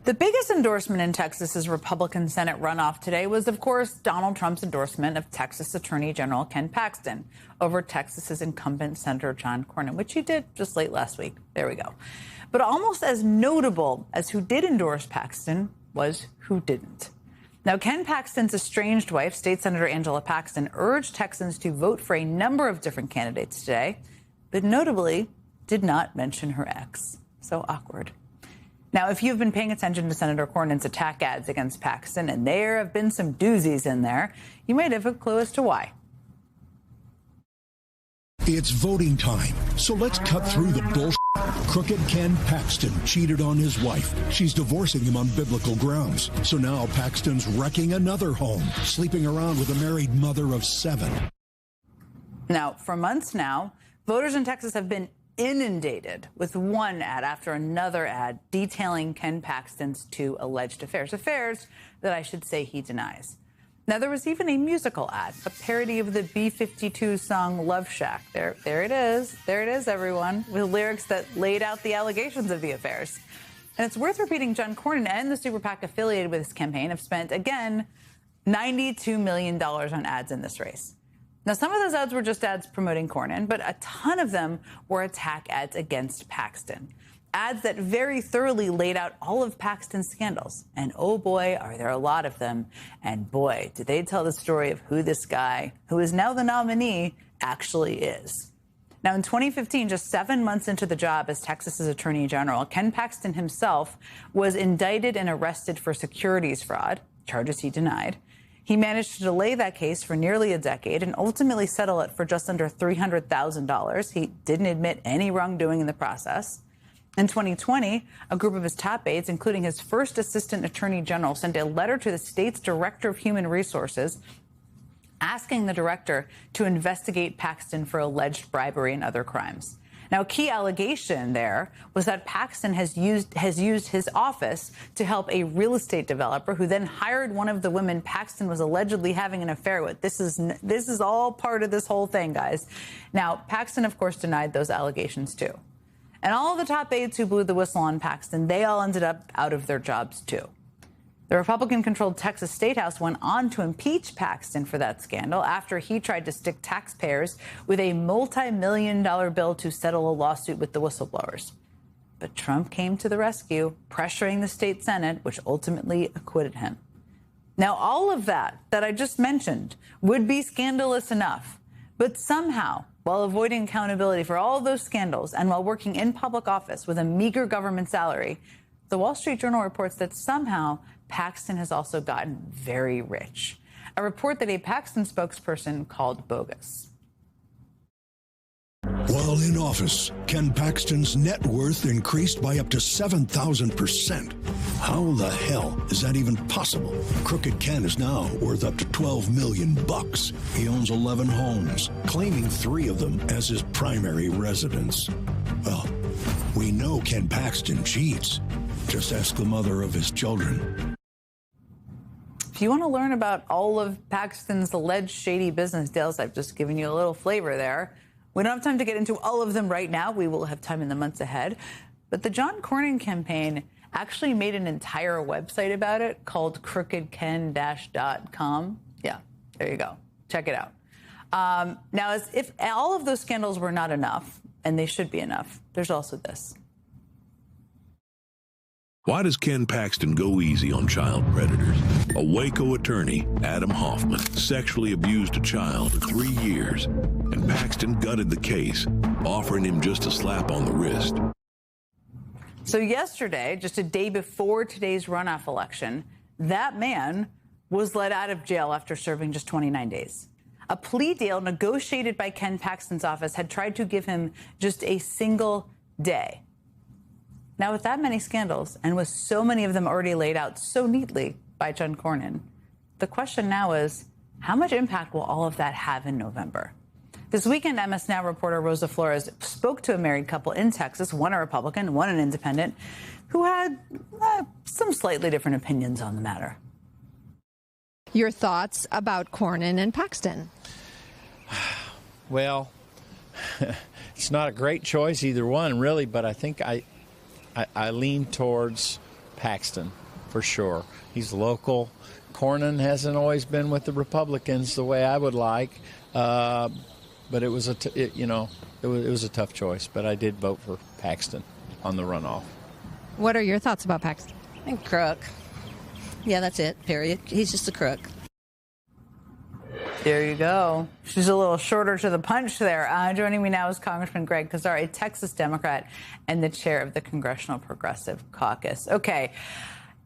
The biggest endorsement in Texas's Republican Senate runoff today was, of course, Donald Trump's endorsement of Texas Attorney General Ken Paxton over Texas's incumbent Senator John Cornyn, which he did just late last week. There we go. But almost as notable as who did endorse Paxton was who didn't. Now, Ken Paxton's estranged wife, State Senator Angela Paxton, urged Texans to vote for a number of different candidates today, but notably did not mention her ex. So awkward. Now, if you've been paying attention to Senator Cornyn's attack ads against Paxton, and there have been some doozies in there, you might have a clue as to why. It's voting time, so let's cut through the bullshit. Crooked Ken Paxton cheated on his wife. She's divorcing him on biblical grounds. So now Paxton's wrecking another home, sleeping around with a married mother of 7. Now, for months now, voters in Texas have been inundated with one ad after another ad detailing Ken Paxton's 2 alleged affairs that I should say he denies. Now, there was even a musical ad, a parody of the B-52 song Love Shack. There it is. There it is, everyone, with lyrics that laid out the allegations of the affairs. And it's worth repeating, John Cornyn and the super PAC affiliated with his campaign have spent, again, $92 million on ads in this race. Now, some of those ads were just ads promoting Cornyn, but a ton of them were attack ads against Paxton. Ads that very thoroughly laid out all of Paxton's scandals. And oh boy, are there a lot of them. And boy, did they tell the story of who this guy, who is now the nominee, actually is. Now, in 2015, just 7 months into the job as Texas's Attorney General, Ken Paxton himself was indicted and arrested for securities fraud, charges he denied. He managed to delay that case for nearly a decade and ultimately settle it for just under $300,000. He didn't admit any wrongdoing in the process. In 2020, a group of his top aides, including his first assistant attorney general, sent a letter to the state's director of human resources asking the director to investigate Paxton for alleged bribery and other crimes. Now, a key allegation there was that Paxton has used his office to help a real estate developer who then hired one of the women Paxton was allegedly having an affair with. This is all part of this whole thing, guys. Now, Paxton, of course, denied those allegations, too. And all of the top aides who blew the whistle on Paxton, they all ended up out of their jobs, too. The Republican-controlled Texas State House went on to impeach Paxton for that scandal after he tried to stick taxpayers with a multi-million-dollar bill to settle a lawsuit with the whistleblowers. But Trump came to the rescue, pressuring the state Senate, which ultimately acquitted him. Now, all of that I just mentioned would be scandalous enough, but somehow, while avoiding accountability for all of those scandals and while working in public office with a meager government salary, the Wall Street Journal reports that somehow Paxton has also gotten very rich, a report that a Paxton spokesperson called bogus. While in office, Ken Paxton's net worth increased by up to 7,000%. How the hell is that even possible? Crooked Ken is now worth up to $12 million. He owns 11 homes, claiming 3 of them as his primary residence. Well, we know Ken Paxton cheats. Just ask the mother of his children. If you want to learn about all of Paxton's alleged shady business deals, I've just given you a little flavor there. We don't have time to get into all of them right now. We will have time in the months ahead. But the John Cornyn campaign actually made an entire website about it called crookedken-.com. Yeah, there you go. Check it out. Now, as if all of those scandals were not enough, and they should be enough, there's also this. Why does Ken Paxton go easy on child predators? A Waco attorney, Adam Hoffman, sexually abused a child for 3 years, and Paxton gutted the case, offering him just a slap on the wrist. So yesterday, just a day before today's runoff election, that man was let out of jail after serving just 29 days. A plea deal negotiated by Ken Paxton's office had tried to give him just a single day. Now, with that many scandals, and with so many of them already laid out so neatly by John Cornyn, the question now is, how much impact will all of that have in November? This weekend, MS Now reporter Rosa Flores spoke to a married couple in Texas, one a Republican, one an independent, who had some slightly different opinions on the matter. Your thoughts about Cornyn and Paxton? Well, it's not a great choice, either one, really, but I think I lean towards Paxton, for sure. He's local. Cornyn hasn't always been with the Republicans the way I would like, but it was a tough choice. But I did vote for Paxton on the runoff. What are your thoughts about Paxton? And crook. Yeah, that's it, period. He's just a crook. There you go. She's a little shorter to the punch there. Joining me now is Congressman Greg Casar, a Texas Democrat and the chair of the Congressional Progressive Caucus. Okay,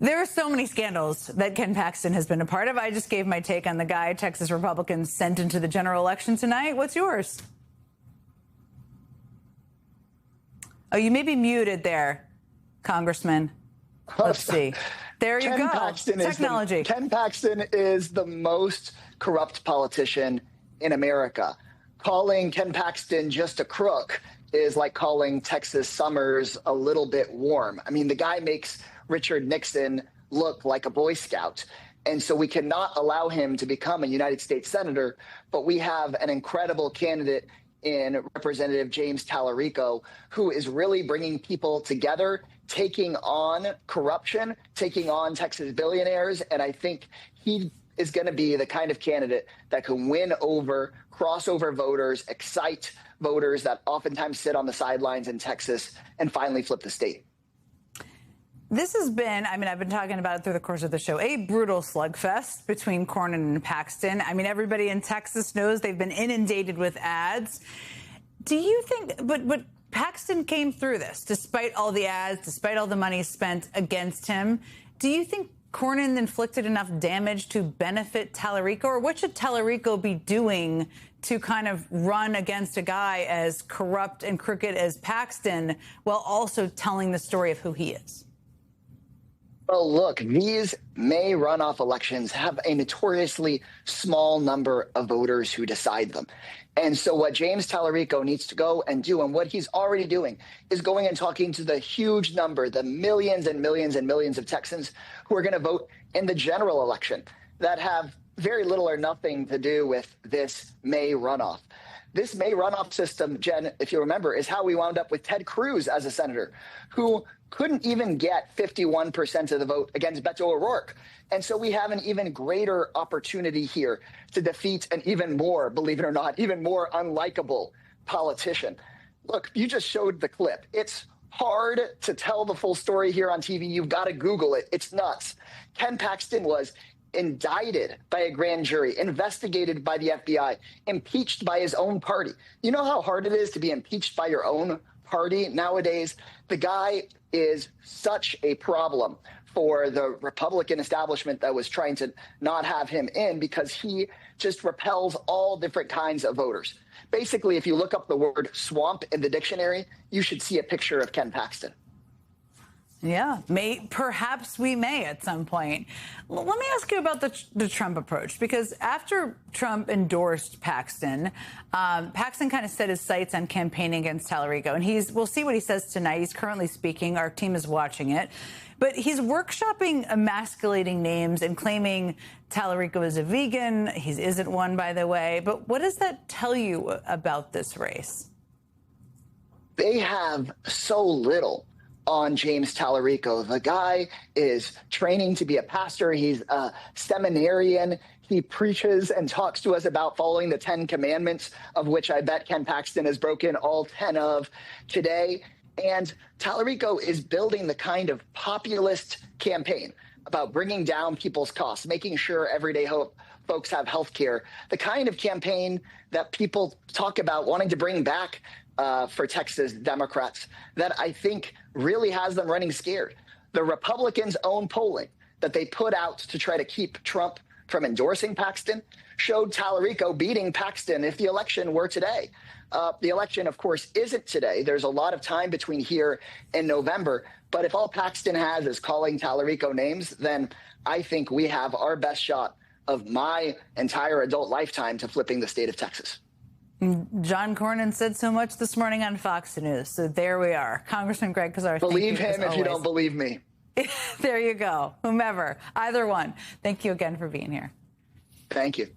there are so many scandals that Ken Paxton has been a part of. I just gave my take on the guy Texas Republicans sent into the general election tonight. What's yours? Oh, you may be muted there, Congressman. Let's see. There you go. Technology. Ken Paxton is the most corrupt politician in America. Calling Ken Paxton just a crook is like calling Texas summers a little bit warm. I mean, the guy makes Richard Nixon look like a Boy Scout. And so we cannot allow him to become a United States Senator, but we have an incredible candidate in Representative James Tallarico, who is really bringing people together, taking on corruption, taking on Texas billionaires. And I think he is going to be the kind of candidate that can win over crossover voters, excite voters that oftentimes sit on the sidelines in Texas, and finally flip the state. This has been, I mean, I've been talking about it through the course of the show, a brutal slugfest between Cornyn and Paxton. I mean, everybody in Texas knows they've been inundated with ads. Do you think, but Paxton came through this, despite all the ads, despite all the money spent against him. Do you think Cornyn inflicted enough damage to benefit Tallarico, or what should Tallarico be doing to kind of run against a guy as corrupt and crooked as Paxton while also telling the story of who he is? Well, look, these May runoff elections have a notoriously small number of voters who decide them. And so what James Tallarico needs to go and do, and what he's already doing, is going and talking to the huge number, the millions and millions and millions of Texans who are going to vote in the general election that have very little or nothing to do with this May runoff. This May runoff system, Jen, if you remember, is how we wound up with Ted Cruz as a senator, who couldn't even get 51% of the vote against Beto O'Rourke. And so we have an even greater opportunity here to defeat an even more, believe it or not, even more unlikable politician. Look, you just showed the clip. It's hard to tell the full story here on TV. You've got to Google it. It's nuts. Ken Paxton was indicted by a grand jury, investigated by the FBI, impeached by his own party. You know how hard it is to be impeached by your own party nowadays? The guy is such a problem for the Republican establishment that was trying to not have him in, because he just repels all different kinds of voters. Basically, if you look up the word swamp in the dictionary, you should see a picture of Ken Paxton. Yeah, perhaps we may at some point. Let me ask you about the Trump approach, because after Trump endorsed Paxton, Paxton kind of set his sights on campaigning against Tallarico, and we'll see what he says tonight. He's currently speaking. Our team is watching it. But he's workshopping emasculating names and claiming Tallarico is a vegan. He isn't one, by the way. But what does that tell you about this race? They have so little on James Tallarico. The guy is training to be a pastor. He's a seminarian. He preaches and talks to us about following the 10 commandments, of which I bet Ken Paxton has broken all 10 of today. And Tallarico is building the kind of populist campaign about bringing down people's costs, making sure everyday folks have health care, the kind of campaign that people talk about wanting to bring back for Texas Democrats, that I think really has them running scared. The Republicans' own polling that they put out to try to keep Trump from endorsing Paxton showed Tallarico beating Paxton if the election were today. The election, of course, isn't today. There's a lot of time between here and November. But if all Paxton has is calling Tallarico names, then I think we have our best shot of my entire adult lifetime to flipping the state of Texas. John Cornyn said so much this morning on Fox News. So there we are. Congressman Greg Casar. Believe him if you don't believe me. There you go. Whomever. Either one. Thank you again for being here. Thank you.